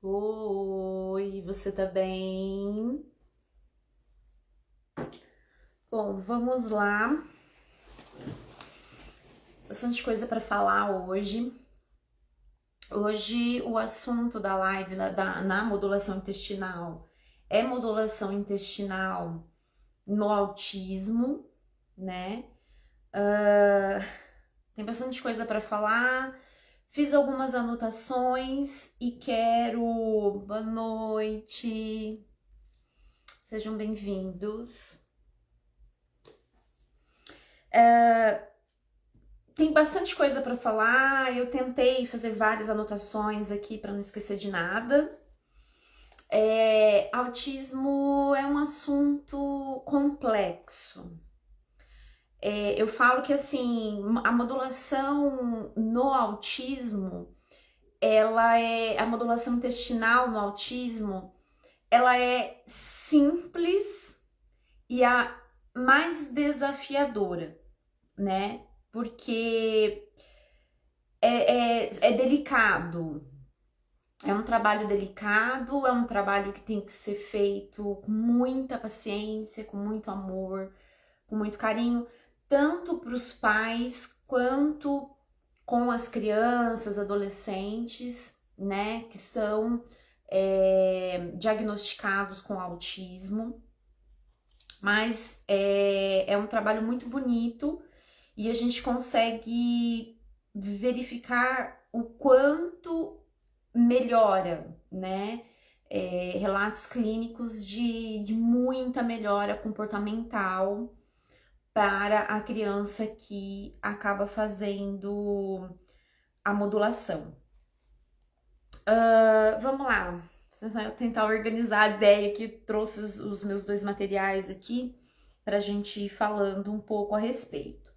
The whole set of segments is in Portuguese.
Oi, você tá bem? Bom, vamos lá. Bastante coisa para falar hoje. Hoje o assunto da live na modulação intestinal é modulação intestinal no autismo, né? Tem bastante coisa para falar. Fiz algumas anotações e quero. Boa noite, sejam bem-vindos. Tem bastante coisa para falar. Eu tentei fazer várias anotações aqui para não esquecer de nada. Autismo é um assunto complexo. Eu falo que assim, a modulação no autismo, a modulação intestinal no autismo, ela é simples e a mais desafiadora, né? Porque é delicado. É um trabalho delicado, é um trabalho que tem que ser feito com muita paciência, com muito amor, com muito carinho, tanto para os pais quanto com as crianças, adolescentes, né, que são diagnosticados com autismo. Mas é um trabalho muito bonito e a gente consegue verificar o quanto melhora, né? Relatos clínicos de muita melhora comportamental para a criança que acaba fazendo a modulação. Vamos lá, vou tentar organizar a ideia que trouxe os meus dois materiais aqui para a gente ir falando um pouco a respeito.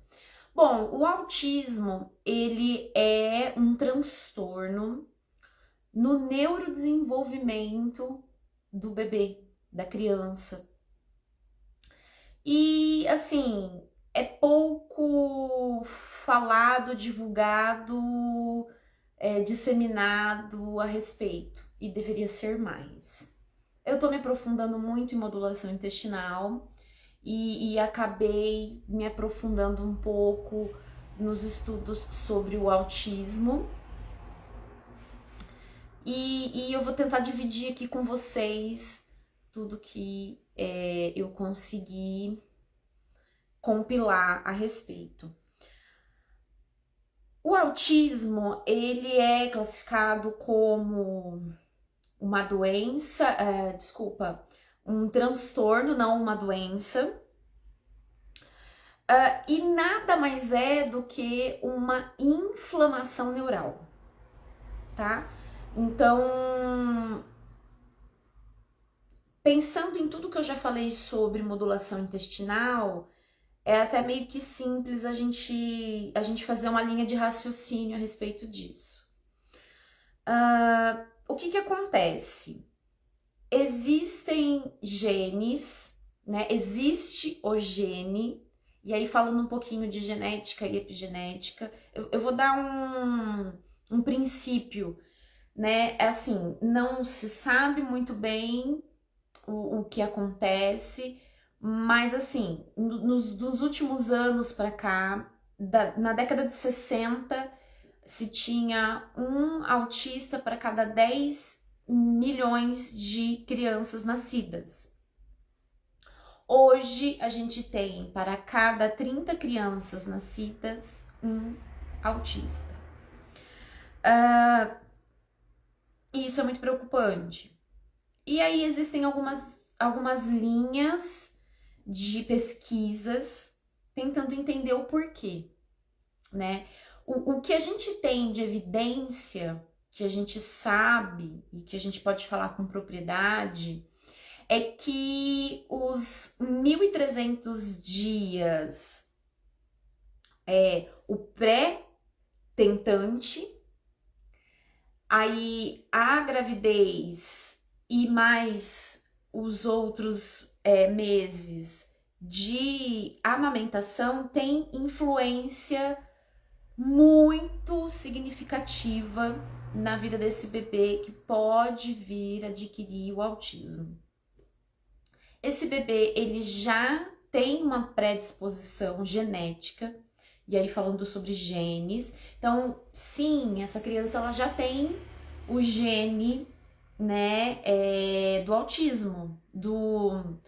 Bom, o autismo, ele é um transtorno no neurodesenvolvimento do bebê, da criança. E, assim, é pouco falado, divulgado, disseminado a respeito, e deveria ser mais. Eu tô me aprofundando muito em modulação intestinal e acabei me aprofundando um pouco nos estudos sobre o autismo. E eu vou tentar dividir aqui com vocês tudo que eu consegui compilar a respeito. O autismo, ele é classificado como uma doença, um transtorno, não uma doença, e nada mais é do que uma inflamação neural, tá? Então, pensando em tudo que eu já falei sobre modulação intestinal, é até meio que simples a gente fazer uma linha de raciocínio a respeito disso. O que acontece? Existem genes, né? Existe o gene, e aí falando um pouquinho de genética e epigenética, eu vou dar um princípio, né? É assim, não se sabe muito bem o que acontece, mas assim, nos últimos anos para cá, na década de 60, se tinha um autista para cada 10 milhões de crianças nascidas. Hoje a gente tem para cada 30 crianças nascidas um autista. E isso é muito preocupante. E aí existem algumas linhas de pesquisas tentando entender o porquê, né? O que a gente tem de evidência, que a gente sabe e que a gente pode falar com propriedade, é que os 1.300 dias o pré-tentante, aí a gravidez e mais os outros meses de amamentação tem influência muito significativa na vida desse bebê que pode vir adquirir o autismo. Esse bebê, ele já tem uma predisposição genética, e aí falando sobre genes. Então, sim, essa criança ela já tem o gene, né, do autismo, do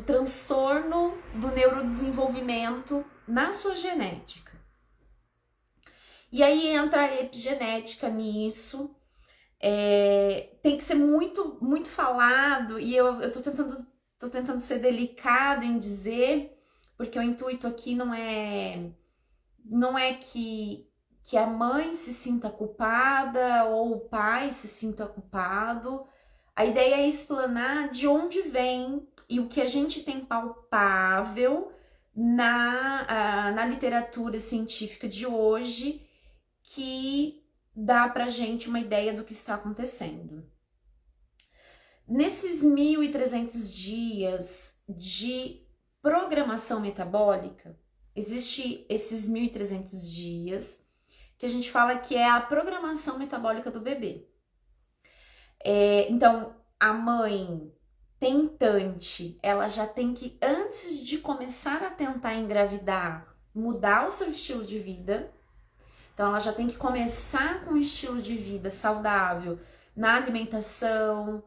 transtorno do neurodesenvolvimento na sua genética. E aí entra a epigenética nisso. Tem que ser muito, muito falado, e eu tô tentando ser delicada em dizer, porque o intuito aqui não é que a mãe se sinta culpada ou o pai se sinta culpado. A ideia é explanar de onde vem e o que a gente tem palpável na literatura científica de hoje que dá pra gente uma ideia do que está acontecendo. Nesses 1.300 dias de programação metabólica, existe esses 1.300 dias que a gente fala que é a programação metabólica do bebê. Então, a mãe tentante, ela já tem que, antes de começar a tentar engravidar, mudar o seu estilo de vida. Então, ela já tem que começar com um estilo de vida saudável na alimentação,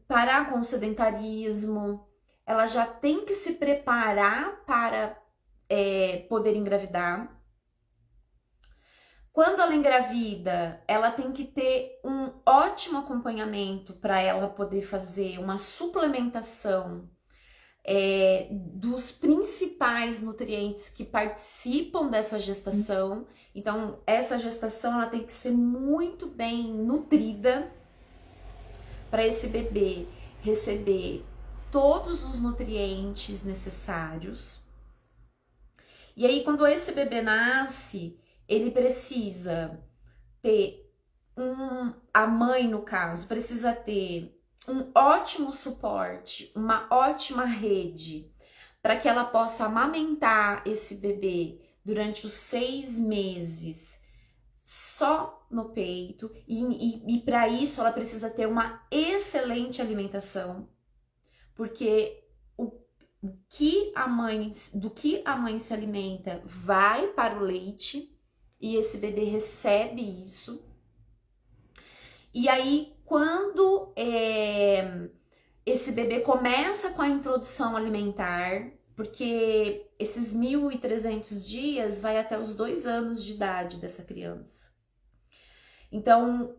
parar com o sedentarismo. Ela já tem que se preparar para poder engravidar. Quando ela engravida, ela tem que ter um ótimo acompanhamento para ela poder fazer uma suplementação dos principais nutrientes que participam dessa gestação. Então, essa gestação ela tem que ser muito bem nutrida para esse bebê receber todos os nutrientes necessários. E aí, quando esse bebê nasce, ele precisa ter a mãe, no caso, precisa ter um ótimo suporte, uma ótima rede para que ela possa amamentar esse bebê durante os 6 meses só no peito, e para isso ela precisa ter uma excelente alimentação, porque do que a mãe se alimenta vai para o leite e esse bebê recebe isso. E aí, quando esse bebê começa com a introdução alimentar, porque esses 1.300 dias vai até os 2 anos de idade dessa criança. Então,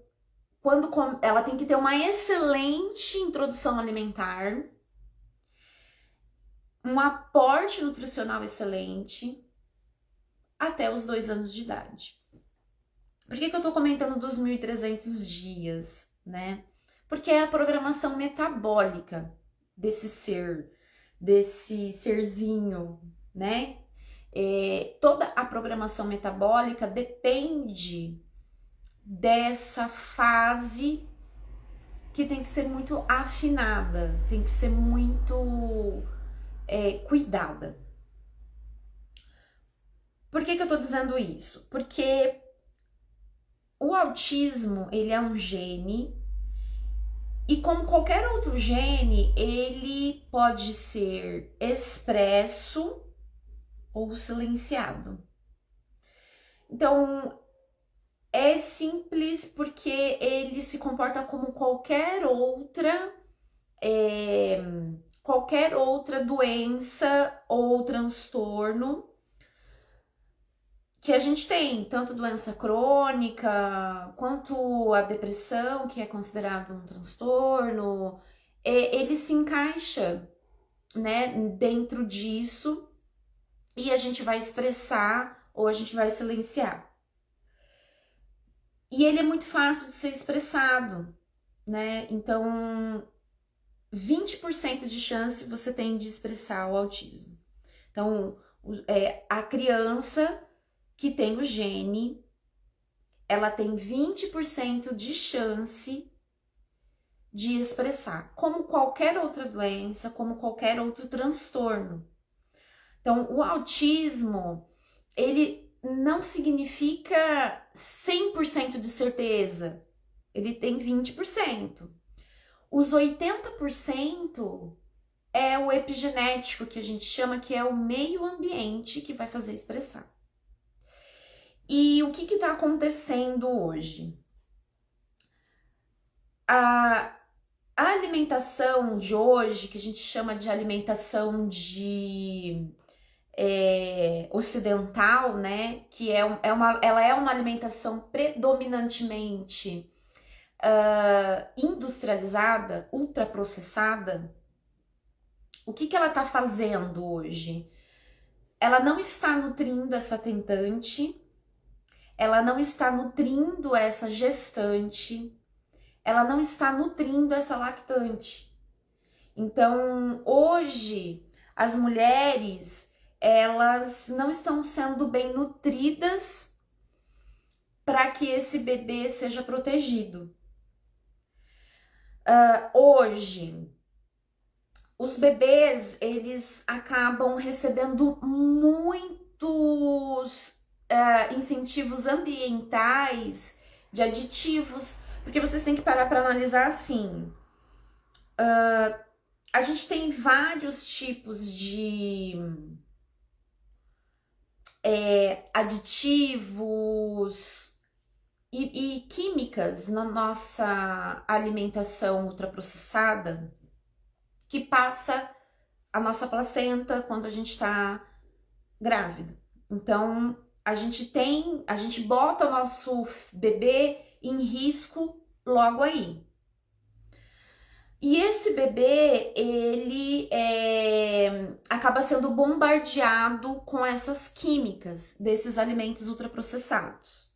quando ela tem que ter uma excelente introdução alimentar, um aporte nutricional excelente até os 2 anos de idade. Por que eu tô comentando dos 1.300 dias, né? Porque é a programação metabólica desse serzinho, né? Toda a programação metabólica depende dessa fase que tem que ser muito afinada, tem que ser muito cuidada. Por que eu tô dizendo isso? Porque o autismo, ele é um gene, e como qualquer outro gene, ele pode ser expresso ou silenciado. Então, é simples porque ele se comporta como qualquer outra doença ou transtorno que a gente tem, tanto doença crônica, quanto a depressão, que é considerado um transtorno, ele se encaixa, né, dentro disso, e a gente vai expressar ou a gente vai silenciar. E ele é muito fácil de ser expressado, né, então 20% de chance você tem de expressar o autismo. Então, a criança que tem o gene, ela tem 20% de chance de expressar, como qualquer outra doença, como qualquer outro transtorno. Então, o autismo, ele não significa 100% de certeza. Ele tem 20%. Os 80% é o epigenético, que a gente chama, que é o meio ambiente que vai fazer expressar. E o que está acontecendo hoje? A alimentação de hoje, que a gente chama de alimentação ocidental, né? Que ela é uma alimentação predominantemente industrializada, ultraprocessada. O que ela está fazendo hoje? Ela não está nutrindo essa tentante, ela não está nutrindo essa gestante, ela não está nutrindo essa lactante. Então, hoje, as mulheres, elas não estão sendo bem nutridas para que esse bebê seja protegido. Hoje, os bebês, eles acabam recebendo muitos incentivos ambientais de aditivos, porque vocês têm que parar para analisar assim. A gente tem vários tipos de aditivos e químicas na nossa alimentação ultraprocessada que passa a nossa placenta quando a gente está grávida. Então, a gente bota o nosso bebê em risco logo aí. E esse bebê, ele acaba sendo bombardeado com essas químicas desses alimentos ultraprocessados.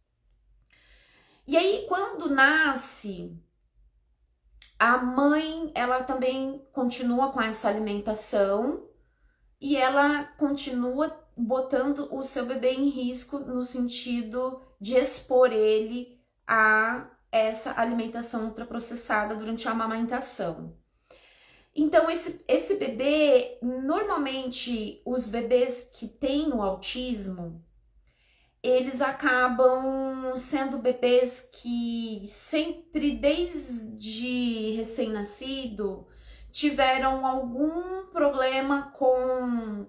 E aí, quando nasce, a mãe, ela também continua com essa alimentação e ela continua botando o seu bebê em risco no sentido de expor ele a essa alimentação ultraprocessada durante a amamentação. Então, esse bebê, normalmente, os bebês que têm o autismo, eles acabam sendo bebês que sempre, desde recém-nascido, tiveram algum problema com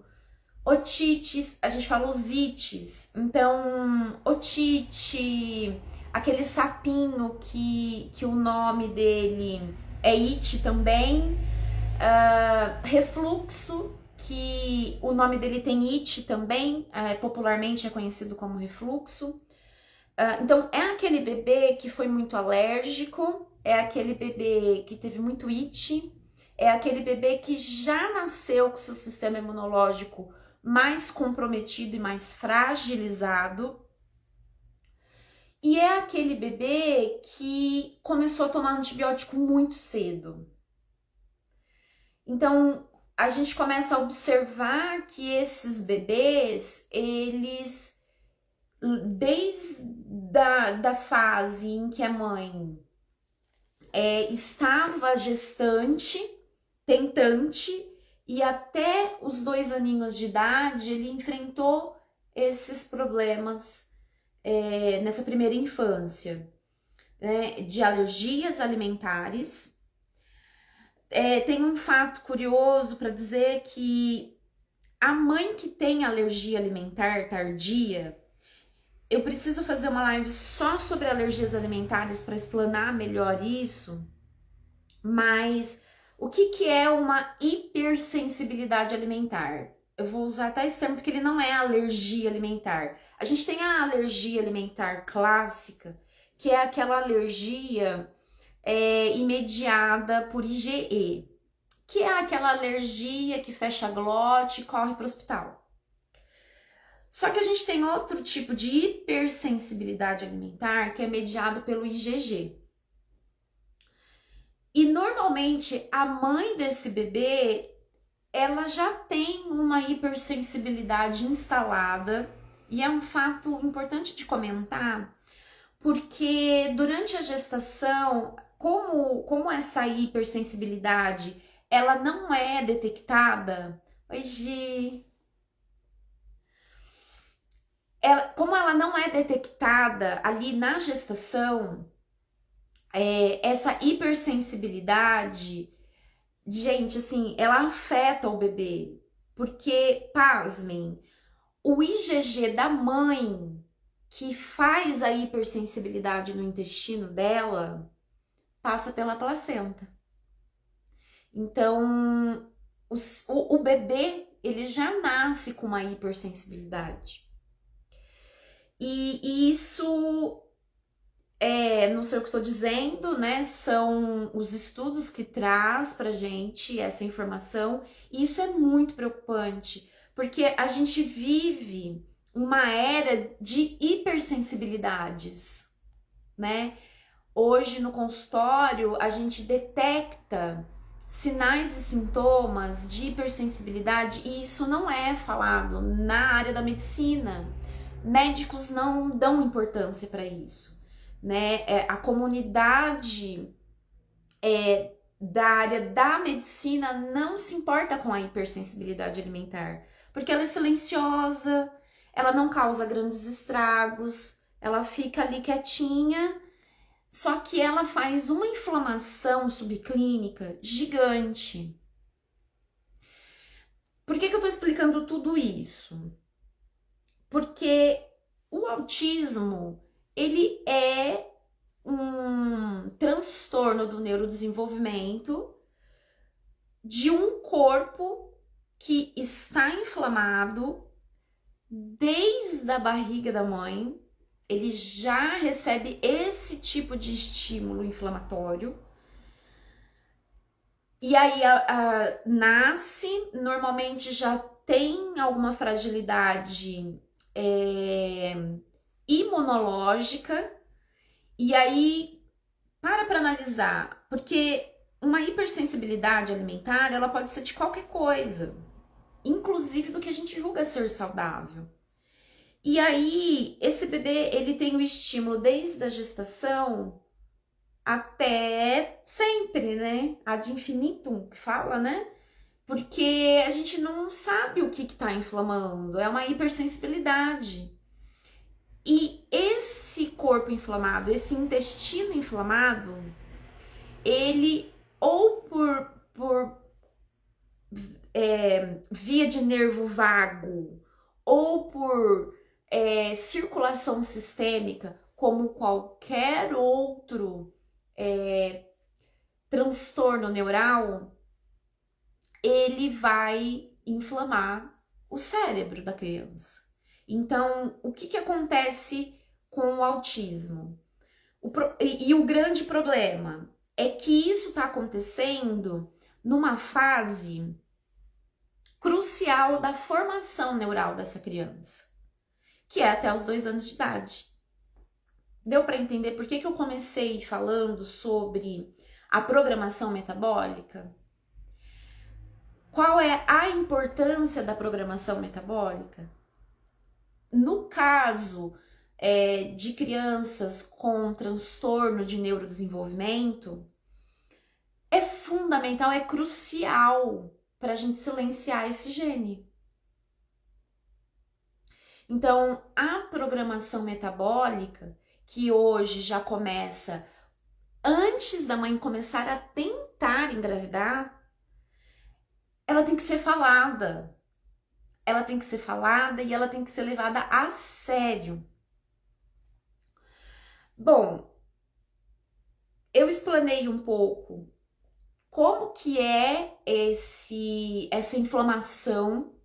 otites, a gente fala os ites. Então, otite, aquele sapinho que o nome dele é it também, refluxo, que o nome dele tem it também, popularmente é conhecido como refluxo. Então, é aquele bebê que foi muito alérgico, é aquele bebê que teve muito it, é aquele bebê que já nasceu com seu sistema imunológico mais comprometido e mais fragilizado. E é aquele bebê que começou a tomar antibiótico muito cedo. Então, a gente começa a observar que esses bebês, eles, desde da fase em que a mãe estava gestante, tentante, e até os 2 aninhos de idade, ele enfrentou esses problemas nessa primeira infância, né, de alergias alimentares. Tem um fato curioso para dizer que a mãe que tem alergia alimentar tardia, eu preciso fazer uma live só sobre alergias alimentares para explanar melhor isso, mas o que é uma hipersensibilidade alimentar? Eu vou usar até esse termo porque ele não é alergia alimentar. A gente tem a alergia alimentar clássica, que é aquela alergia imediada por IgE, que é aquela alergia que fecha a glote e corre para o hospital. Só que a gente tem outro tipo de hipersensibilidade alimentar que é mediado pelo IgG. E normalmente a mãe desse bebê, ela já tem uma hipersensibilidade instalada, e é um fato importante de comentar, porque durante a gestação, como essa hipersensibilidade, ela não é detectada, como ela não é detectada ali na gestação, essa hipersensibilidade, gente, assim, ela afeta o bebê. Porque, pasmem, o IgG da mãe que faz a hipersensibilidade no intestino dela passa pela placenta. Então, o bebê, ele já nasce com uma hipersensibilidade. E isso, não sei o que estou dizendo, né? São os estudos que traz pra gente essa informação. E isso é muito preocupante, porque a gente vive uma era de hipersensibilidades, né? Hoje no consultório a gente detecta sinais e sintomas de hipersensibilidade e isso não é falado na área da medicina. Médicos não dão importância para isso, né? A comunidade da área da medicina não se importa com a hipersensibilidade alimentar, porque ela é silenciosa, ela não causa grandes estragos, ela fica ali quietinha. Só que ela faz uma inflamação subclínica gigante. Por que eu tô explicando tudo isso? Porque o autismo, ele é um transtorno do neurodesenvolvimento de um corpo que está inflamado desde a barriga da mãe. Ele já recebe esse tipo de estímulo inflamatório. E aí nasce, normalmente já tem alguma fragilidade imunológica. E aí, para analisar, porque uma hipersensibilidade alimentar, ela pode ser de qualquer coisa, inclusive do que a gente julga ser saudável. E aí, esse bebê, ele tem o estímulo desde a gestação até sempre, né? Ad infinitum, que fala, né? Porque a gente não sabe o que tá inflamando, é uma hipersensibilidade. E esse corpo inflamado, esse intestino inflamado, ele ou por via de nervo vago ou por circulação sistêmica, como qualquer outro transtorno neural, ele vai inflamar o cérebro da criança. Então, o que acontece com o autismo? E o grande problema é que isso está acontecendo numa fase crucial da formação neural dessa criança, que é até os 2 anos de idade. Deu para entender por que eu comecei falando sobre a programação metabólica? Qual é a importância da programação metabólica? No caso de crianças com transtorno de neurodesenvolvimento, é fundamental, é crucial para a gente silenciar esse gene. Então, a programação metabólica, que hoje já começa antes da mãe começar a tentar engravidar, ela tem que ser falada. Ela tem que ser falada e ela tem que ser levada a sério. Bom, eu explanei um pouco como que é essa inflamação.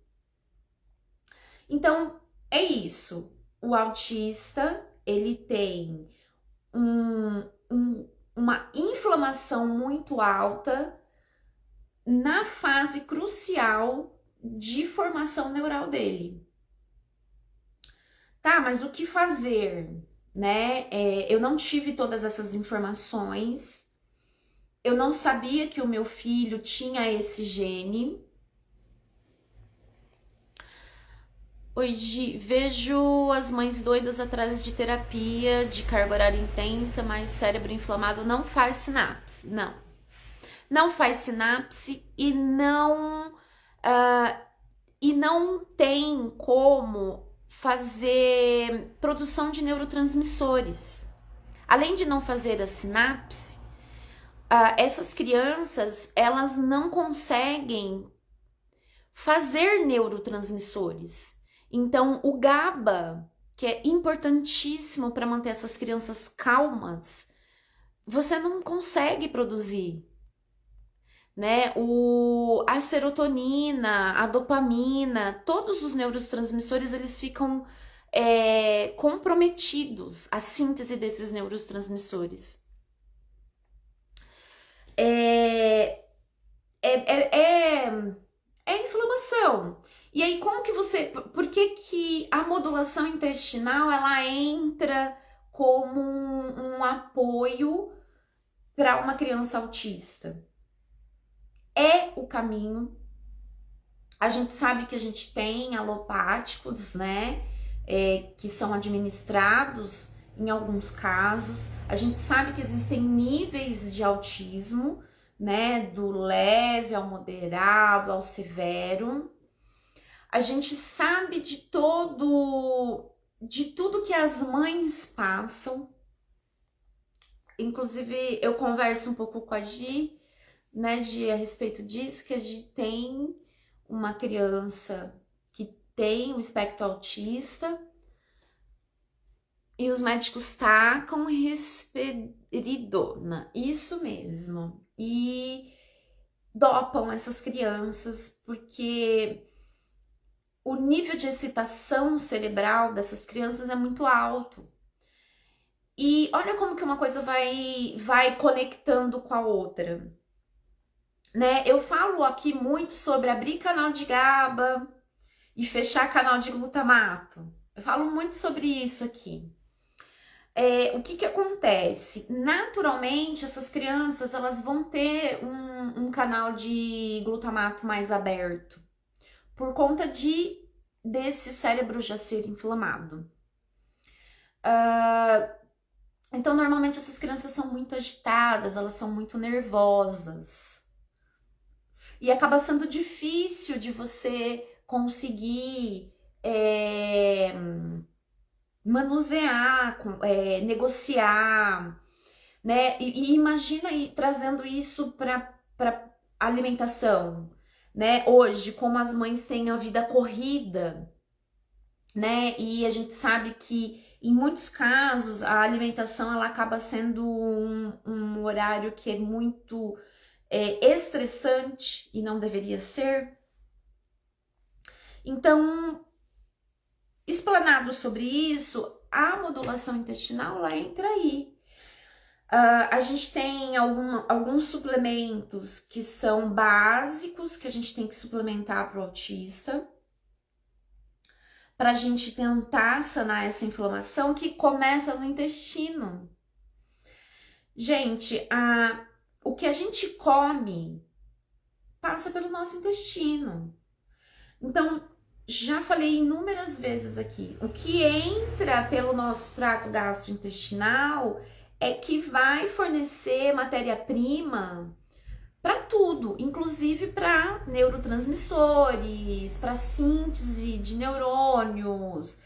Então, é isso. O autista, ele tem uma inflamação muito alta na fase crucial de formação neural dele. Tá, mas o que fazer, né? Eu não tive todas essas informações. Eu não sabia que o meu filho tinha esse gene. Hoje vejo as mães doidas atrás de terapia, de carga horária intensa, mas cérebro inflamado não faz sinapse. Não faz sinapse e não tem como fazer produção de neurotransmissores. Além de não fazer a sinapse, essas crianças, elas não conseguem fazer neurotransmissores. Então, o GABA, que é importantíssimo para manter essas crianças calmas, você não consegue produzir, né? A serotonina, a dopamina, todos os neurotransmissores, eles ficam comprometidos, a síntese desses neurotransmissores. É inflamação. E aí, como que você... Por que a modulação intestinal, ela entra como um apoio para uma criança autista? É o caminho. A gente sabe que a gente tem alopáticos, né? Que são administrados em alguns casos. A gente sabe que existem níveis de autismo, né? Do leve ao moderado, ao severo. A gente sabe de tudo que as mães passam. Inclusive, eu converso um pouco com a Gi, né, Gi, a respeito disso, que a Gi tem uma criança que tem um espectro autista e os médicos tacam risperidona, isso mesmo, e dopam essas crianças porque o nível de excitação cerebral dessas crianças é muito alto. E olha como que uma coisa vai conectando com a outra, né? Eu falo aqui muito sobre abrir canal de GABA e fechar canal de glutamato. Eu falo muito sobre isso aqui. O que acontece? Naturalmente, essas crianças, elas vão ter um canal de glutamato mais aberto, por conta desse cérebro já ser inflamado. Então, normalmente, essas crianças são muito agitadas, elas são muito nervosas. E acaba sendo difícil de você conseguir manusear, negociar, né? E imagina aí trazendo isso para alimentação, né? Hoje, como as mães têm a vida corrida, né? E a gente sabe que em muitos casos a alimentação ela acaba sendo um horário que é muito estressante e não deveria ser. Então, explanado sobre isso, a modulação intestinal ela entra aí. A gente tem alguns suplementos que são básicos, que a gente tem que suplementar para o autista, para a gente tentar sanar essa inflamação que começa no intestino. Gente, o que a gente come passa pelo nosso intestino. Então, já falei inúmeras vezes aqui, o que entra pelo nosso trato gastrointestinal é que vai fornecer matéria-prima para tudo, inclusive para neurotransmissores, para síntese de neurônios.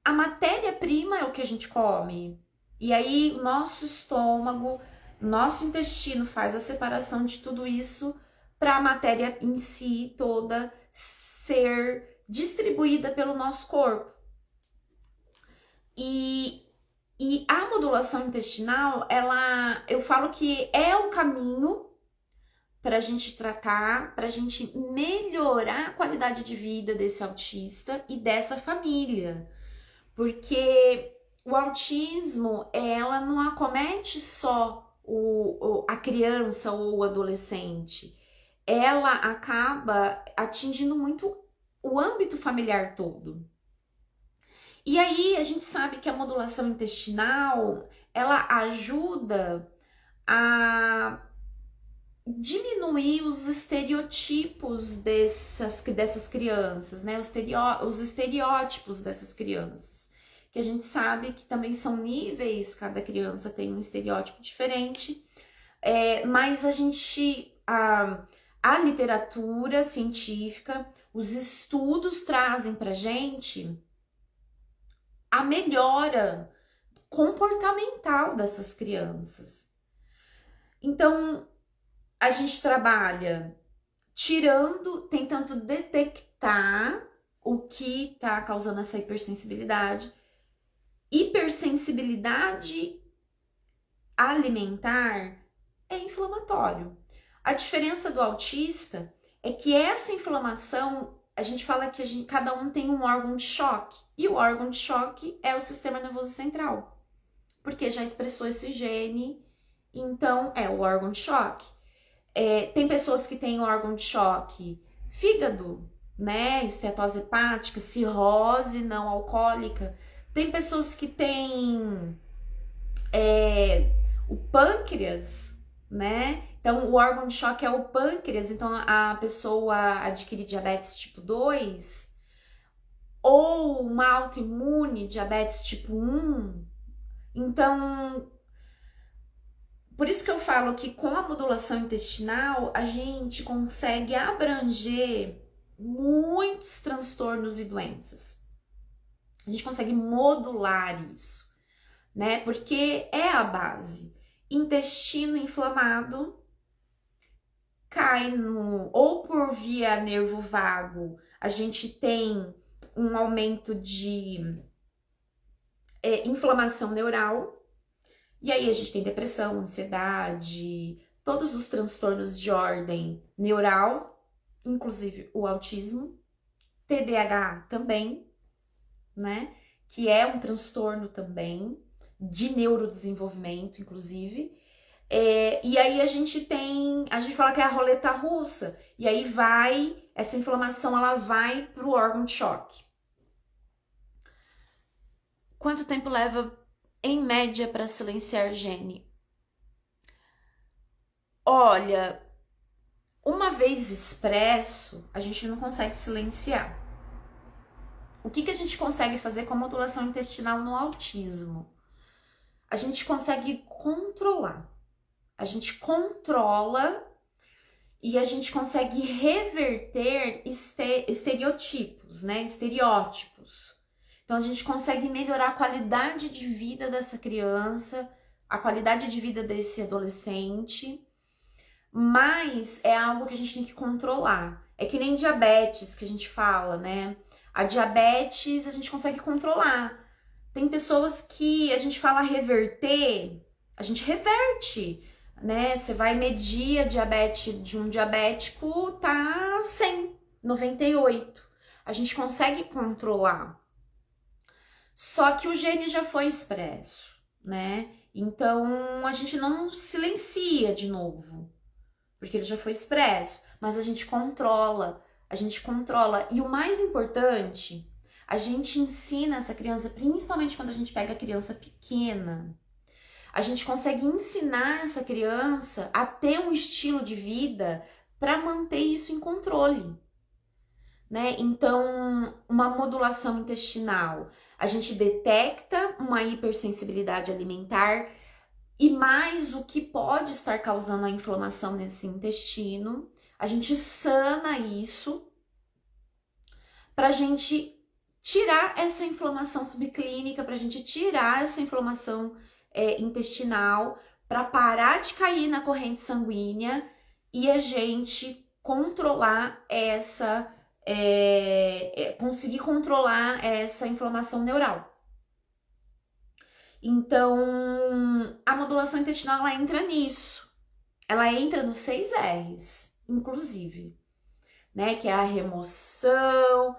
A matéria-prima é o que a gente come. E aí, o nosso estômago, nosso intestino faz a separação de tudo isso para a matéria em si toda ser distribuída pelo nosso corpo. E a modulação intestinal, eu falo que é o caminho para a gente tratar, para a gente melhorar a qualidade de vida desse autista e dessa família. Porque o autismo, ela não acomete só a criança ou o adolescente. Ela acaba atingindo muito o âmbito familiar todo. E aí a gente sabe que a modulação intestinal, ela ajuda a diminuir os estereotipos dessas crianças, né? Os estereótipos dessas crianças. Que a gente sabe que também são níveis, cada criança tem um estereótipo diferente. Mas a literatura científica Os estudos trazem pra gente a melhora comportamental dessas crianças. Então, a gente trabalha tentando detectar o que está causando essa hipersensibilidade. Hipersensibilidade alimentar é inflamatório. A diferença do autista é que essa inflamação, a gente fala que cada um tem um órgão de choque. E o órgão de choque é o sistema nervoso central. Porque já expressou esse gene, então é o órgão de choque. Tem pessoas que têm órgão de choque fígado, né? Estetose hepática, cirrose não alcoólica. Tem pessoas que têm o pâncreas, né? Então, o órgão de choque é o pâncreas. Então, a pessoa adquire diabetes tipo 2 ou uma autoimune, diabetes tipo 1. Então, por isso que eu falo que com a modulação intestinal, a gente consegue abranger muitos transtornos e doenças. A gente consegue modular isso, né? Porque é a base. Intestino inflamado cai ou por via nervo vago, a gente tem um aumento de inflamação neural, e aí a gente tem depressão, ansiedade, todos os transtornos de ordem neural, inclusive o autismo, TDAH também, né? Que é um transtorno também de neurodesenvolvimento, inclusive. E aí a gente fala que é a roleta russa, e aí essa inflamação ela vai para o órgão de choque. Quanto tempo leva, em média, para silenciar gene? Olha, uma vez expresso, a gente não consegue silenciar. O que a gente consegue fazer com a modulação intestinal no autismo? A gente consegue controlar. A gente controla e a gente consegue reverter estereotipos, né? Estereótipos. Então, a gente consegue melhorar a qualidade de vida dessa criança, a qualidade de vida desse adolescente, mas é algo que a gente tem que controlar. É que nem diabetes que a gente fala, né? A diabetes a gente consegue controlar. Tem pessoas que a gente fala reverter, a gente reverte, né? Você vai medir a diabetes de um diabético, tá 100, 98. A gente consegue controlar. Só que o gene já foi expresso, né? Então a gente não silencia de novo, porque ele já foi expresso, mas a gente controla. E o mais importante, a gente ensina essa criança, principalmente quando a gente pega a criança pequena, a gente consegue ensinar essa criança a ter um estilo de vida para manter isso em controle, né? Então, uma modulação intestinal, a gente detecta uma hipersensibilidade alimentar e mais o que pode estar causando a inflamação nesse intestino, a gente sana isso para a gente tirar essa inflamação subclínica, para a gente tirar essa inflamação intestinal, para parar de cair na corrente sanguínea e a gente controlar conseguir controlar essa inflamação neural. Então, a modulação intestinal, ela entra nisso. Ela entra nos 6 R's, inclusive, né? Que é a remoção,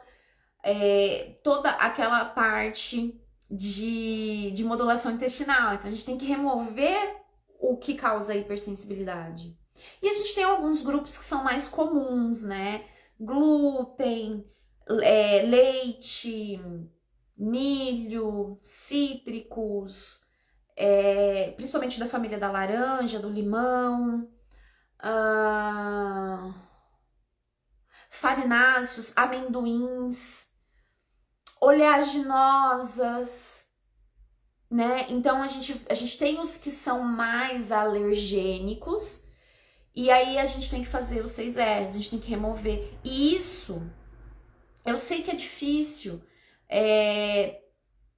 toda aquela parte de modulação intestinal. Então, a gente tem que remover o que causa a hipersensibilidade. E a gente tem alguns grupos que são mais comuns, né? Glúten, leite, milho, cítricos, principalmente da família da laranja, do limão, farináceos, amendoins, oleaginosas, né? Então a gente tem os que são mais alergênicos e aí a gente tem que fazer os 6 R's, a gente tem que remover. E isso Eu sei que é difícil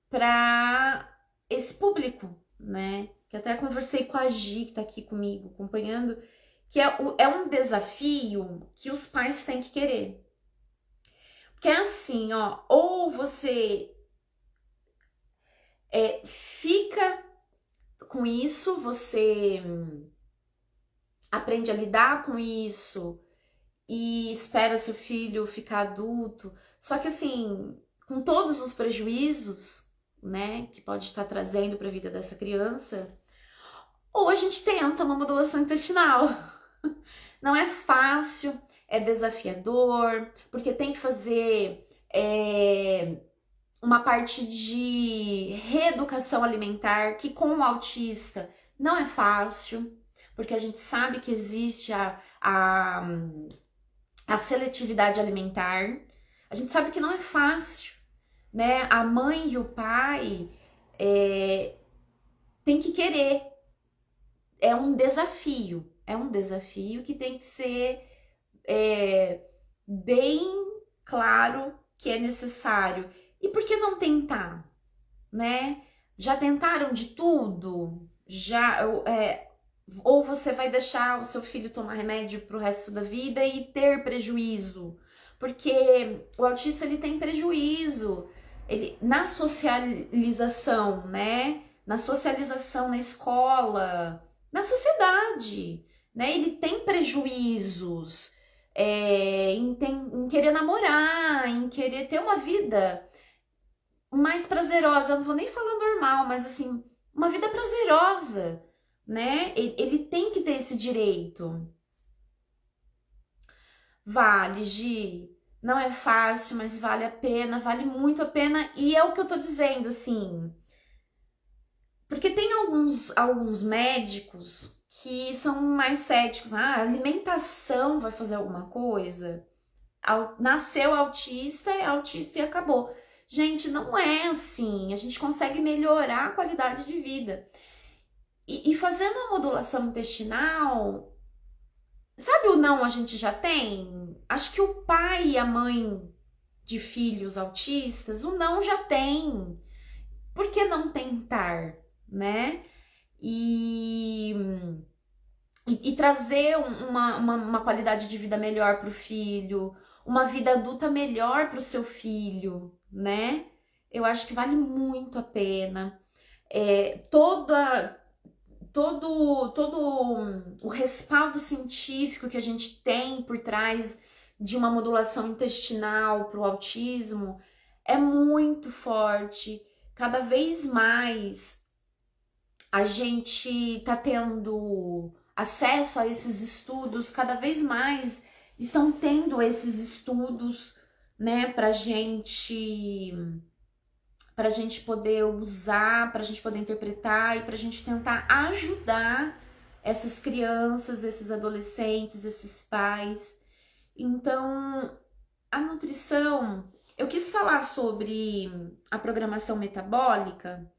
para esse público, né? Que até conversei com a Gi, que tá aqui comigo, acompanhando, que é um desafio que os pais têm que querer. Porque é assim, ó, ou você fica com isso, você aprende a lidar com isso e espera seu filho ficar adulto. Só que assim, com todos os prejuízos, né, que pode estar trazendo para a vida dessa criança, ou a gente tenta uma modulação intestinal. Não é fácil, é desafiador, porque tem que fazer uma parte de reeducação alimentar, que com o autista não é fácil, porque a gente sabe que existe a seletividade alimentar. A gente sabe que não é fácil, né? A mãe e o pai tem que querer. É um desafio que tem que ser bem claro que é necessário. E por que não tentar, né? Já tentaram de tudo? Ou você vai deixar o seu filho tomar remédio pro resto da vida e ter prejuízo? Porque o autista, ele tem prejuízo na socialização, né? Na socialização na escola, na sociedade, né? Ele tem prejuízos em querer namorar, em querer ter uma vida mais prazerosa. Eu não vou nem falar normal, mas assim, uma vida prazerosa, né? Ele tem que ter esse direito. Vale, Gi. Não é fácil, mas vale a pena, vale muito a pena. E é o que eu tô dizendo, assim. Porque tem alguns médicos que são mais céticos. Ah, a alimentação vai fazer alguma coisa? Nasceu autista, é autista e acabou. Gente, não é assim. A gente consegue melhorar a qualidade de vida. E fazendo a modulação intestinal, sabe o não a gente já tem? Acho que o pai e a mãe de filhos autistas, o não já tem. Por que não tentar, né? E trazer uma qualidade de vida melhor para o filho, uma vida adulta melhor para o seu filho, né? Eu acho que vale muito a pena. Todo o respaldo científico que a gente tem por trás de uma modulação intestinal para o autismo é muito forte. Cada vez mais a gente está tendo acesso a esses estudos, cada vez mais estão tendo esses estudos, né, para gente poder usar, para a gente poder interpretar e para a gente tentar ajudar essas crianças, esses adolescentes, esses pais. Então, a nutrição, eu quis falar sobre a programação metabólica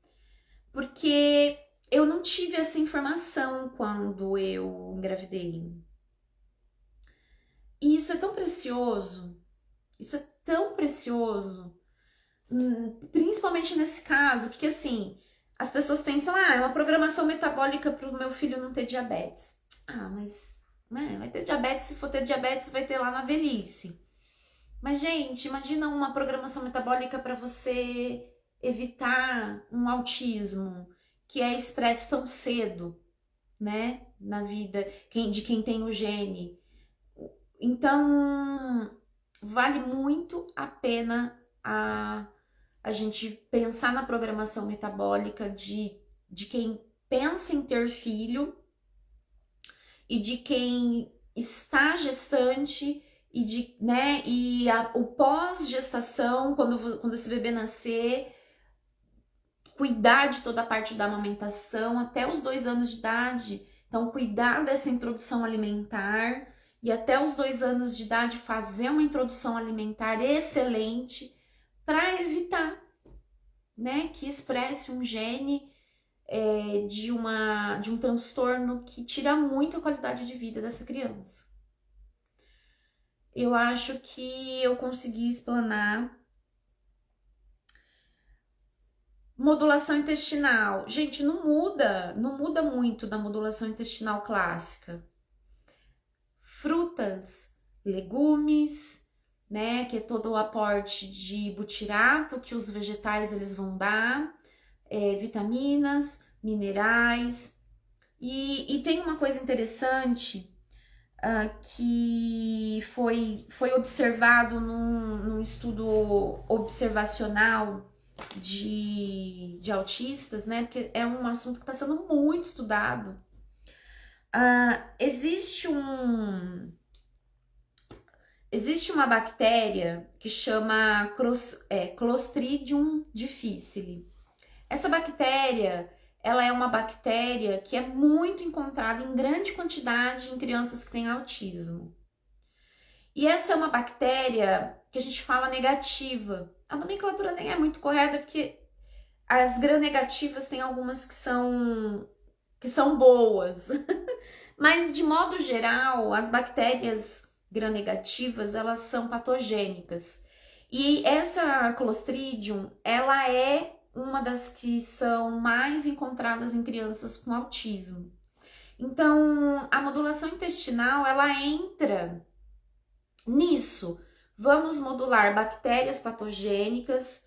porque eu não tive essa informação quando eu engravidei. E isso é tão precioso, isso é tão precioso, principalmente nesse caso, porque assim, as pessoas pensam, é uma programação metabólica para o meu filho não ter diabetes. Ah, mas né, vai ter diabetes, se for ter diabetes vai ter lá na velhice. Mas gente, imagina uma programação metabólica para você evitar um autismo que é expresso tão cedo, né, na vida de quem tem o gene. Então, vale muito a pena a gente pensar na programação metabólica de quem pensa em ter filho e de quem está gestante e o pós-gestação, quando esse bebê nascer, cuidar de toda a parte da amamentação até os 2 anos de idade. Então, cuidar dessa introdução alimentar e até os 2 anos de idade fazer uma introdução alimentar excelente para evitar, né, que expresse um gene de um transtorno que tira muito a qualidade de vida dessa criança. eu acho que eu consegui explanar. Modulação intestinal. Gente, não muda muito da modulação intestinal clássica. Frutas, legumes, né, que é todo o aporte de butirato que os vegetais eles vão dar, vitaminas, minerais. E tem uma coisa interessante que foi observado num estudo observacional de autistas, né? Porque é um assunto que está sendo muito estudado. Existe uma bactéria que chama Clostridium difficile. Essa bactéria, ela é uma bactéria que é muito encontrada em grande quantidade em crianças que têm autismo. E essa é uma bactéria que a gente fala negativa. A nomenclatura nem é muito correta, porque as gram-negativas tem algumas que são boas. Mas, de modo geral, as bactérias gram-negativas, elas são patogênicas. E essa Clostridium, ela é uma das que são mais encontradas em crianças com autismo. Então, a modulação intestinal, ela entra nisso. Vamos modular bactérias patogênicas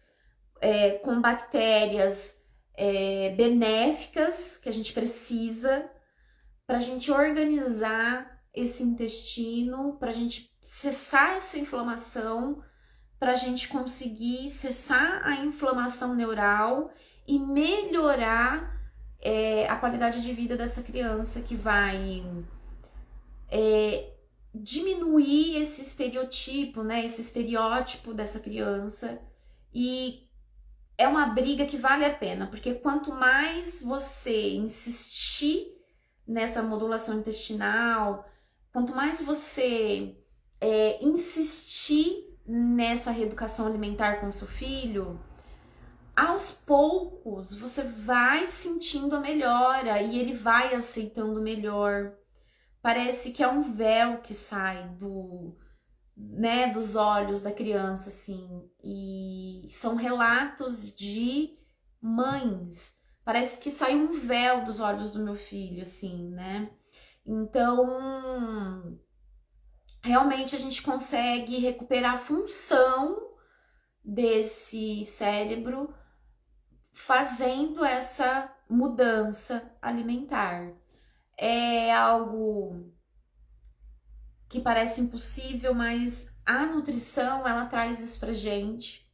com bactérias benéficas que a gente precisa para a gente organizar esse intestino, para a gente cessar essa inflamação, para a gente conseguir cessar a inflamação neural e melhorar a qualidade de vida dessa criança, que vai diminuir esse estereotipo, né? Esse estereótipo dessa criança. E é uma briga que vale a pena, porque quanto mais você insistir nessa modulação intestinal, quanto mais você insistir nessa reeducação alimentar com o seu filho, aos poucos você vai sentindo a melhora e ele vai aceitando melhor. Parece que é um véu que sai dos olhos da criança, assim, e são relatos de mães. Parece que sai um véu dos olhos do meu filho, assim, né? Então, realmente a gente consegue recuperar a função desse cérebro fazendo essa mudança alimentar. É algo que parece impossível, mas a nutrição, ela traz isso pra gente.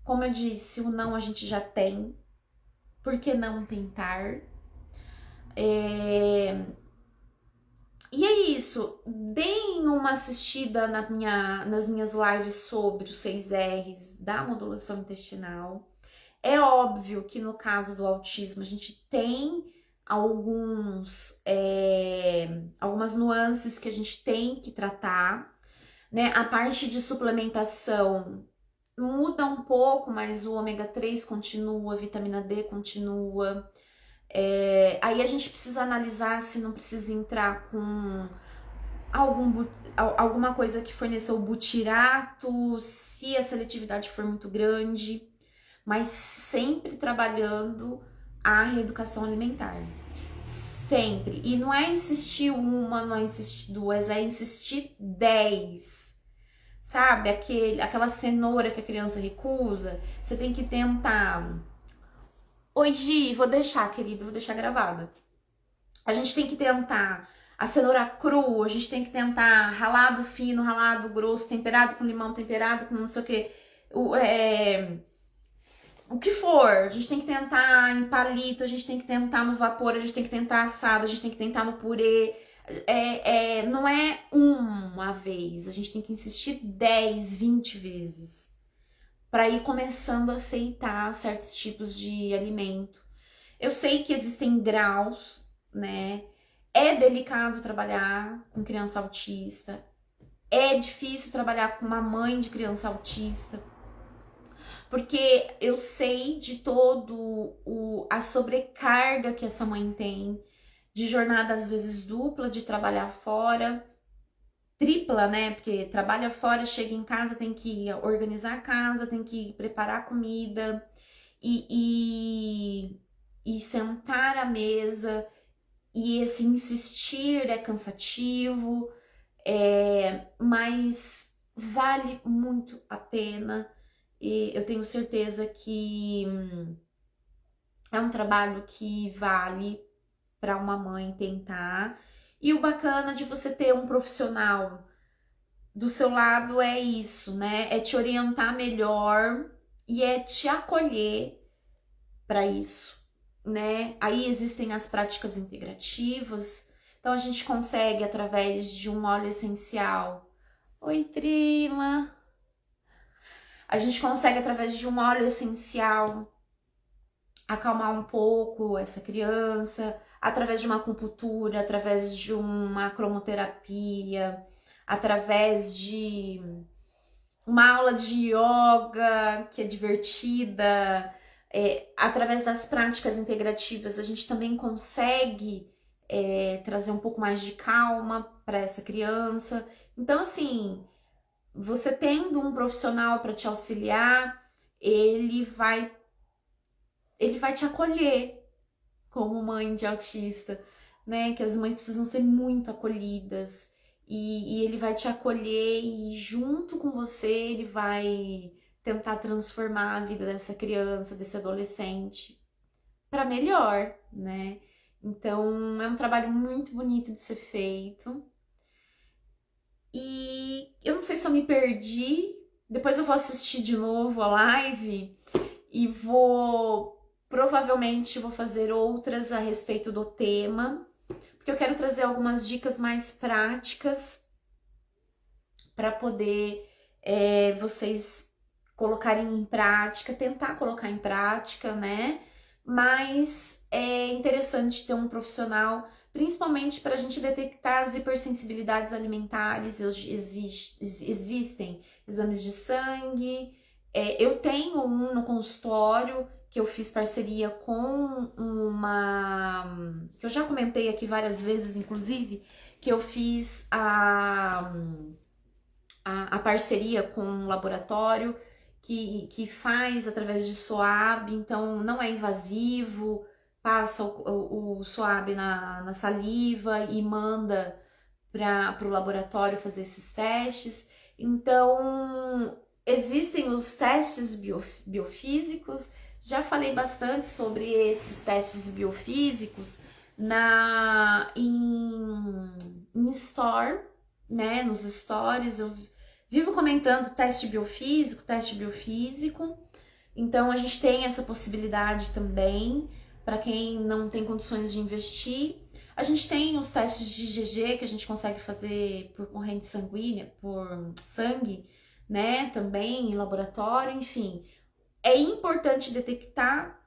Como eu disse, o não a gente já tem. Por que não tentar? E é isso. Deem uma assistida nas minhas lives sobre os 6 R's da modulação intestinal. É óbvio que no caso do autismo a gente tem algumas nuances que a gente tem que tratar, né? A parte de suplementação muda um pouco, mas o ômega 3 continua, a vitamina D continua. Aí a gente precisa analisar se não precisa entrar com alguma coisa que forneça o butirato, se a seletividade for muito grande, mas sempre trabalhando a reeducação alimentar. Sempre. E não é insistir uma, não é insistir duas, é insistir 10. Sabe? Aquela cenoura que a criança recusa, você tem que tentar. Oi, Gi, vou deixar, querido, vou deixar gravada. A gente tem que tentar a cenoura crua, a gente tem que tentar ralado fino, ralado grosso, temperado com limão, temperado com não sei o que. O que for, a gente tem que tentar em palito, a gente tem que tentar no vapor, a gente tem que tentar assado, a gente tem que tentar no purê. Não é uma vez, a gente tem que insistir 10, 20 vezes para ir começando a aceitar certos tipos de alimento. Eu sei que existem graus, né? É delicado trabalhar com criança autista, é difícil trabalhar com uma mãe de criança autista, porque eu sei de todo a sobrecarga que essa mãe tem, de jornada às vezes dupla, de trabalhar fora, tripla, né? Porque trabalha fora, chega em casa, tem que organizar a casa, tem que preparar comida e sentar à mesa. E esse insistir é cansativo, mas vale muito a pena. E eu tenho certeza que é um trabalho que vale para uma mãe tentar. E o bacana de você ter um profissional do seu lado é isso, né? É te orientar melhor e é te acolher para isso, né? Aí existem as práticas integrativas. Então a gente consegue através de um óleo essencial. Oi, prima. A gente consegue através de um óleo essencial acalmar um pouco essa criança, através de uma acupuntura, através de uma cromoterapia, através de uma aula de yoga que é divertida, através das práticas integrativas a gente também consegue trazer um pouco mais de calma para essa criança. Então, assim, você tendo um profissional para te auxiliar, ele vai te acolher como mãe de autista, né? Que as mães precisam ser muito acolhidas. E ele vai te acolher e junto com você ele vai tentar transformar a vida dessa criança, desse adolescente para melhor, né? Então é um trabalho muito bonito de ser feito. E eu não sei se eu me perdi, depois eu vou assistir de novo a live e provavelmente vou fazer outras a respeito do tema, porque eu quero trazer algumas dicas mais práticas para poder vocês colocarem em prática, tentar colocar em prática, né? Mas é interessante ter um profissional, principalmente para a gente detectar as hipersensibilidades alimentares. Existem exames de sangue. Eu tenho um no consultório que eu fiz parceria com que eu já comentei aqui várias vezes, inclusive, que eu fiz a parceria com um laboratório que faz através de SOAB, então não é invasivo, passa o SOAB na saliva e manda para o laboratório fazer esses testes. Então, existem os testes biofísicos. Já falei bastante sobre esses testes biofísicos em store, né? Nos stories eu vivo comentando teste biofísico. Então a gente tem essa possibilidade também para quem não tem condições de investir. A gente tem os testes de IgG que a gente consegue fazer por corrente sanguínea, por sangue, né? Também em laboratório, enfim. É importante detectar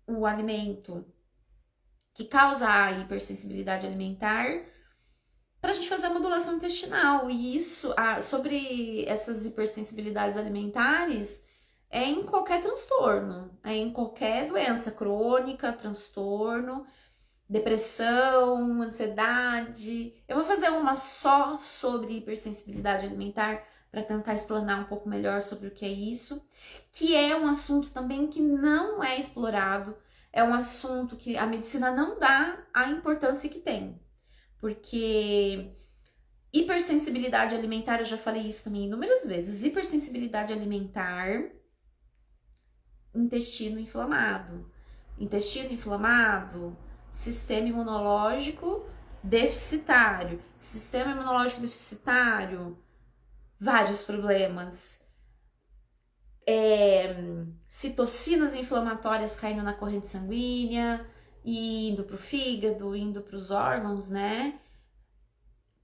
o alimento que causa a hipersensibilidade alimentar para a gente fazer a modulação intestinal. E isso, sobre essas hipersensibilidades alimentares, é em qualquer transtorno, é em qualquer doença crônica, transtorno, depressão, ansiedade. Eu vou fazer uma só sobre hipersensibilidade alimentar para tentar explanar um pouco melhor sobre o que é isso, que é um assunto também que não é explorado, é um assunto que a medicina não dá a importância que tem. Porque hipersensibilidade alimentar, eu já falei isso também inúmeras vezes, hipersensibilidade alimentar, intestino inflamado, sistema imunológico deficitário, vários problemas, citocinas inflamatórias caindo na corrente sanguínea, e indo pro fígado, indo pros órgãos, né?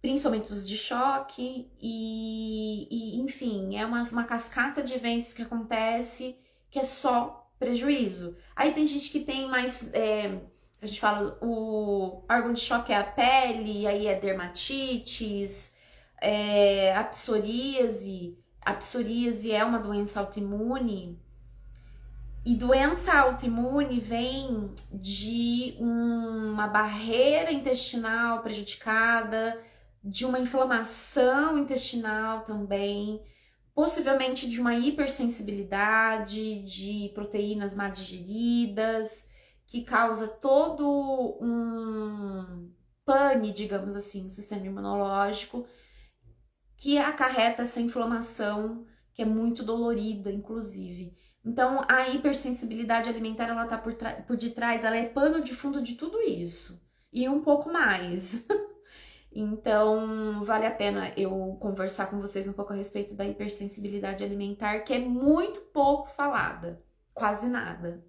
Principalmente os de choque, enfim, é uma cascata de eventos que acontece que é só prejuízo. Aí tem gente que tem mais, a gente fala, o órgão de choque é a pele, aí é dermatites, a psoríase. A psoríase é uma doença autoimune. E doença autoimune vem de uma barreira intestinal prejudicada, de uma inflamação intestinal também, possivelmente de uma hipersensibilidade, de proteínas mal digeridas, que causa todo um pane, digamos assim, no sistema imunológico, que acarreta essa inflamação, que é muito dolorida, inclusive. Então, a hipersensibilidade alimentar, ela tá por detrás, ela é pano de fundo de tudo isso. E um pouco mais. Então, vale a pena eu conversar com vocês um pouco a respeito da hipersensibilidade alimentar, que é muito pouco falada, quase nada.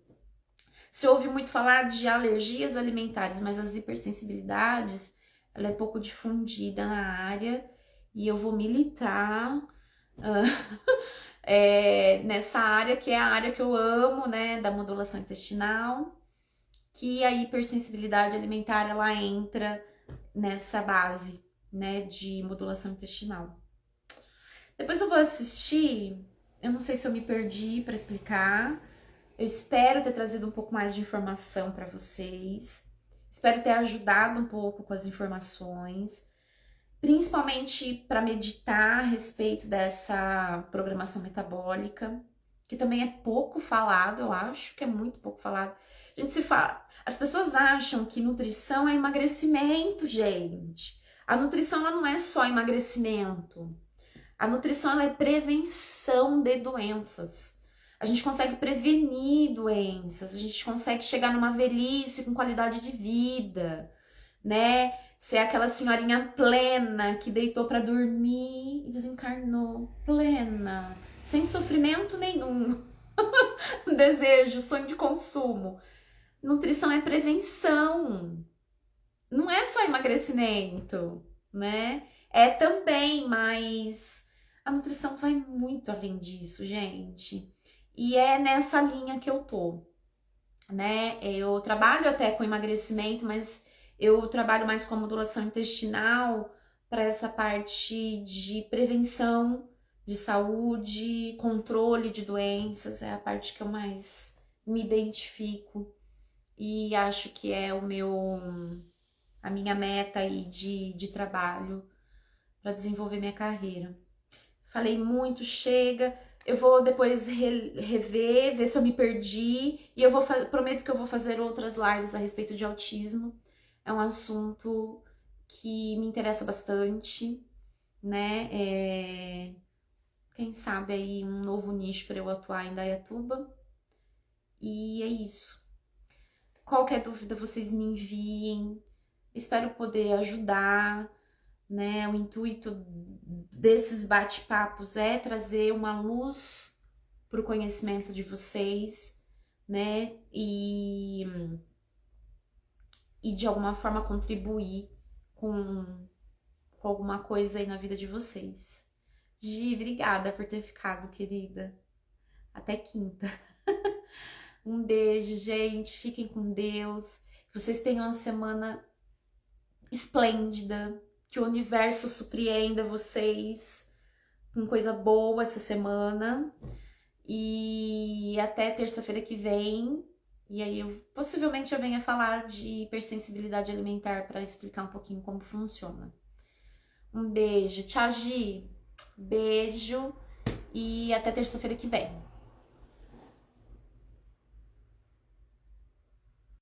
Se ouve muito falar de alergias alimentares, mas as hipersensibilidades, ela é pouco difundida na área, e eu vou militar nessa área, que é a área que eu amo, né, da modulação intestinal, que a hipersensibilidade alimentar, ela entra nessa base, né, de modulação intestinal. Depois eu vou assistir, eu não sei se eu me perdi para explicar, eu espero ter trazido um pouco mais de informação para vocês, espero ter ajudado um pouco com as informações, principalmente para meditar a respeito dessa programação metabólica, que também é pouco falado, eu acho que é muito pouco falado. A gente se fala, as pessoas acham que nutrição é emagrecimento, gente. A nutrição, ela não é só emagrecimento. A nutrição, ela é prevenção de doenças. A gente consegue prevenir doenças, a gente consegue chegar numa velhice com qualidade de vida, né? Ser aquela senhorinha plena que deitou para dormir e desencarnou plena, sem sofrimento nenhum. Desejo, sonho de consumo. Nutrição é prevenção, não é só emagrecimento, né? É também, mas a nutrição vai muito além disso, gente. E é nessa linha que eu tô, né? Eu trabalho até com emagrecimento, mas eu trabalho mais com modulação intestinal para essa parte de prevenção de saúde, controle de doenças, é a parte que eu mais me identifico. E acho que é a minha meta aí de trabalho para desenvolver minha carreira. Falei muito, chega. Eu vou depois rever, ver se eu me perdi. E eu prometo que eu vou fazer outras lives a respeito de autismo. É um assunto que me interessa bastante, né? Quem sabe aí um novo nicho para eu atuar em Dayatuba. E é isso. Qualquer dúvida, vocês me enviem. Espero poder ajudar, né? O intuito desses bate-papos é trazer uma luz para o conhecimento de vocês, né? E de alguma forma contribuir com alguma coisa aí na vida de vocês. Gi, obrigada por ter ficado, querida. Até quinta. Um beijo, gente. Fiquem com Deus. Que vocês tenham uma semana esplêndida. Que o universo surpreenda vocês com coisa boa essa semana. E até terça-feira que vem. E aí, possivelmente eu venha falar de hipersensibilidade alimentar para explicar um pouquinho como funciona. Um beijo. Tchau, Gi. Beijo. E até terça-feira que vem.